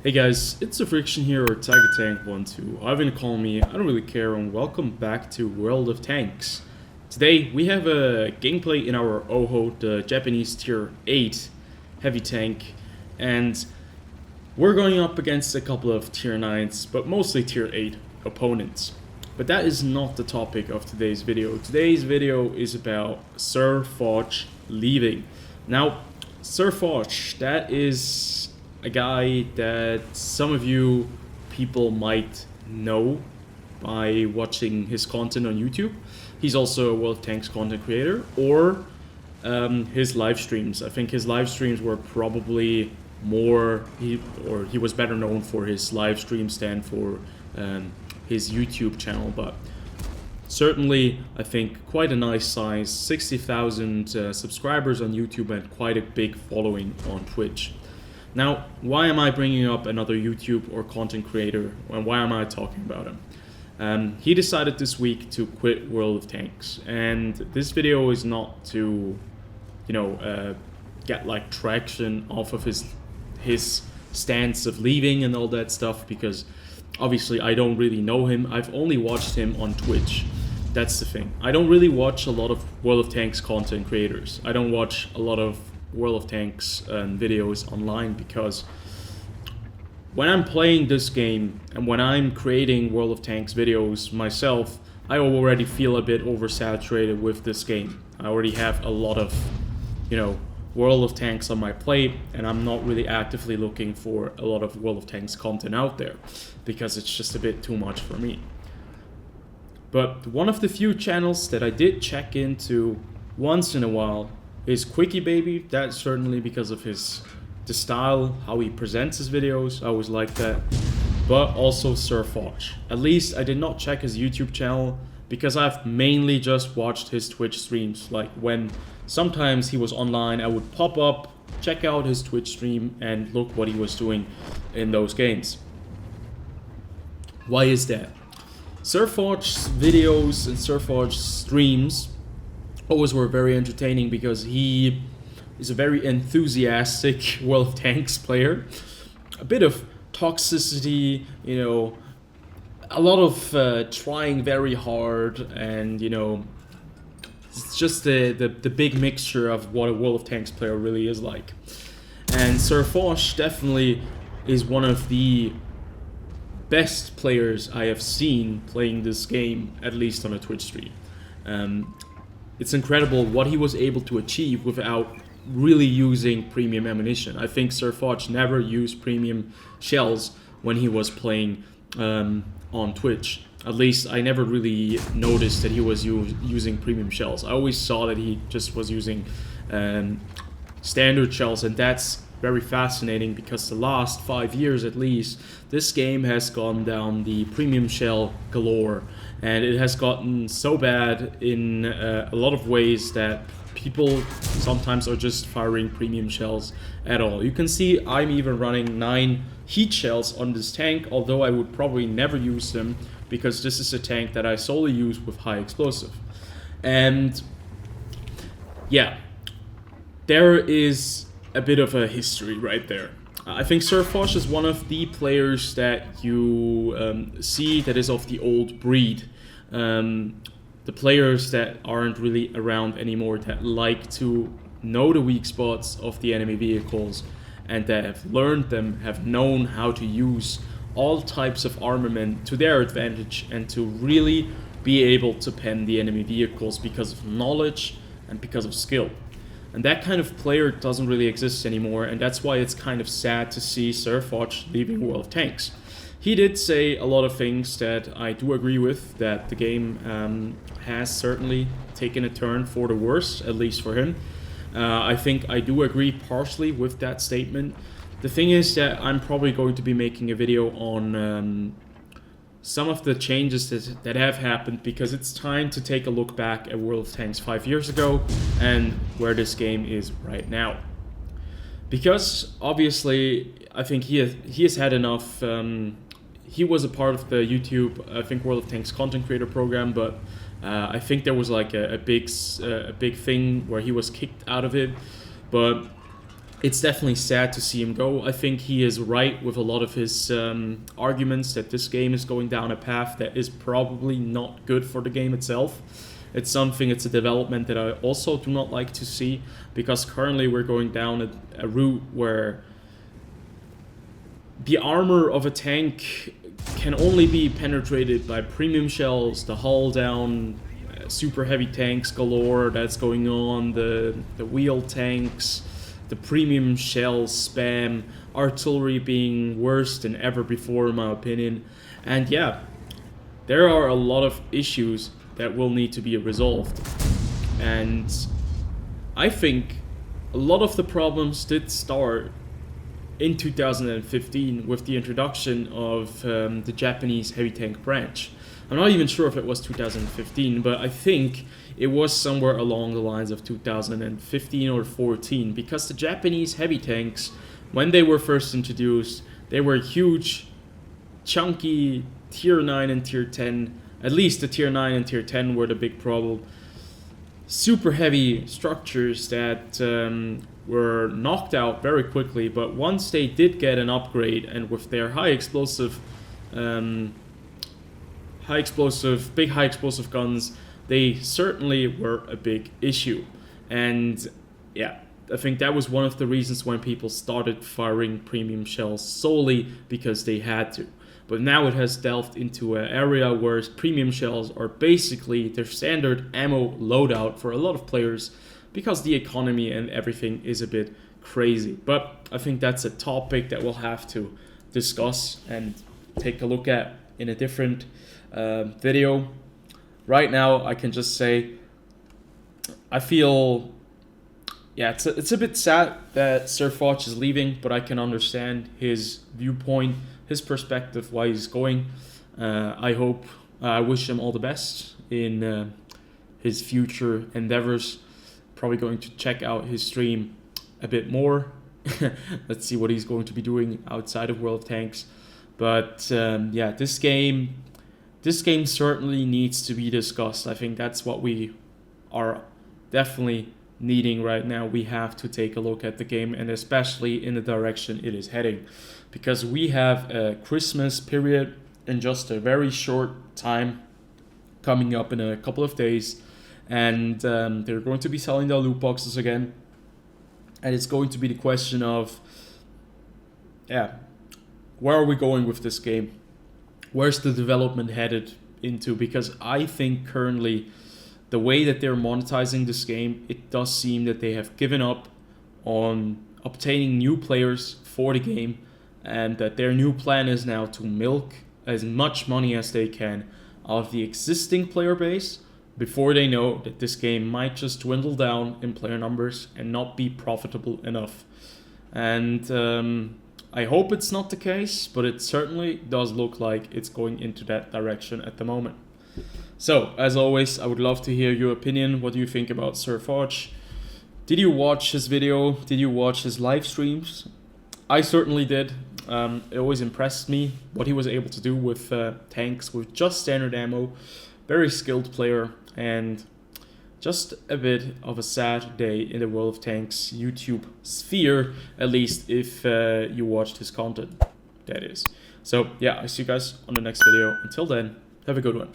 Hey guys, it's TheFrXion here, or Tiger Tank 12. I've been calling me, I don't really care, and welcome back to World of Tanks. Today we have a gameplay in our Oho, the Japanese tier 8 heavy tank, and we're going up against a couple of tier 9s, but mostly tier 8 opponents. But that is not the topic of today's video. Today's video is about Sir Foch leaving. Now, Sir Foch, that is a guy that some of you people might know by watching his content on YouTube. He's also a World of Tanks content creator, or his live streams. I think his live streams were probably more, he was better known for his live streams than for his YouTube channel, but certainly I think quite a nice size, 60,000 subscribers on YouTube and quite a big following on Twitch. Now, why am I bringing up another YouTube or content creator, and why am I talking about him? He decided this week to quit World of Tanks, and this video is not to, get like traction off of his stance of leaving and all that stuff, because obviously I don't really know him. I've only watched him on Twitch. That's the thing. I don't really watch a lot of World of Tanks content creators. I don't watch a lot of World of Tanks videos online, because when I'm playing this game and when I'm creating World of Tanks videos myself, I already feel a bit oversaturated with this game. I already have a lot of, World of Tanks on my plate, and I'm not really actively looking for a lot of World of Tanks content out there, because it's just a bit too much for me. But one of the few channels that I did check into once in a while is Quickie Baby. That's certainly because of the style, how he presents his videos. I always like that. But also Sir Foch. At least I did not check his YouTube channel, because I've mainly just watched his Twitch streams. Like when sometimes he was online, I would pop up, check out his Twitch stream, and look what he was doing in those games. Why is that? Sir Foch's videos and Sir Foch's streams always were very entertaining, because he is a very enthusiastic World of Tanks player. A bit of toxicity, a lot of trying very hard, and it's just the big mixture of what a World of Tanks player really is like. And Sir Foch definitely is one of the best players I have seen playing this game, at least on a Twitch stream. It's incredible what he was able to achieve without really using premium ammunition. I think Sir Foch never used premium shells when he was playing on Twitch. At least I never really noticed that he was using premium shells. I always saw that he just was using standard shells, and that's very fascinating, because the last 5 years at least, this game has gone down the premium shell galore, and it has gotten so bad in a lot of ways that people sometimes are just firing premium shells at all. You can see I'm even running 9 heat shells on this tank, although I would probably never use them, because this is a tank that I solely use with high explosive. And yeah, there is a bit of a history right there. I think Sir Foch is one of the players that you see that is of the old breed. The players that aren't really around anymore, that like to know the weak spots of the enemy vehicles, and that have learned them, have known how to use all types of armament to their advantage, and to really be able to pen the enemy vehicles because of knowledge and because of skill. And that kind of player doesn't really exist anymore, and that's why it's kind of sad to see Sir Foch leaving World of Tanks. He did say a lot of things that I do agree with, that the game has certainly taken a turn for the worse, at least for him. I think I do agree partially with that statement. The thing is that I'm probably going to be making a video on some of the changes that have happened, because it's time to take a look back at World of Tanks 5 years ago and where this game is right now. Because obviously I think he has had enough. He was a part of the YouTube, I think, World of Tanks content creator program, but I think there was like a big thing where he was kicked out of it. But it's definitely sad to see him go. I think he is right with a lot of his arguments that this game is going down a path that is probably not good for the game itself. It's a development that I also do not like to see, because currently we're going down a route where the armor of a tank can only be penetrated by premium shells, the hull down, super heavy tanks galore that's going on, the wheel tanks, the premium shell spam, artillery being worse than ever before in my opinion. And yeah, there are a lot of issues that will need to be resolved. And I think a lot of the problems did start in 2015 with the introduction of the Japanese heavy tank branch. I'm not even sure if it was 2015, but I think it was somewhere along the lines of 2015 or 14, because the Japanese heavy tanks, when they were first introduced, they were huge, chunky tier 9 and tier 10. At least the tier 9 and tier 10 were the big problem. Super heavy structures that were knocked out very quickly, but once they did get an upgrade, and with their high explosive guns, they certainly were a big issue. And yeah, I think that was one of the reasons when people started firing premium shells solely because they had to. But now it has delved into an area where premium shells are basically their standard ammo loadout for a lot of players, because the economy and everything is a bit crazy. But I think that's a topic that we'll have to discuss and take a look at in a different video. Right now, I can just say I feel, yeah, it's a bit sad that Sir Foch is leaving, but I can understand his viewpoint, his perspective, why he's going. I wish him all the best in his future endeavors. Probably going to check out his stream a bit more. Let's see what he's going to be doing outside of World of Tanks. But yeah, this game certainly needs to be discussed. I think that's what we are definitely needing right now. We have to take a look at the game, and especially in the direction it is heading, because we have a Christmas period in just a very short time coming up in a couple of days, and they're going to be selling the loot boxes again, and it's going to be the question of, yeah, where are we going with this game? Where's the development headed into? Because I think currently the way that they're monetizing this game, it does seem that they have given up on obtaining new players for the game, and that their new plan is now to milk as much money as they can out of the existing player base before they know that this game might just dwindle down in player numbers and not be profitable enough. And I hope it's not the case, but it certainly does look like it's going into that direction at the moment. So, as always, I would love to hear your opinion. What do you think about Sir Foch? Did you watch his video? Did you watch his live streams? I certainly did. It always impressed me what he was able to do with tanks with just standard ammo. Very skilled player, and just a bit of a sad day in the World of Tanks YouTube sphere, at least if you watched his content, that is. So yeah, I see you guys on the next video. Until then, have a good one.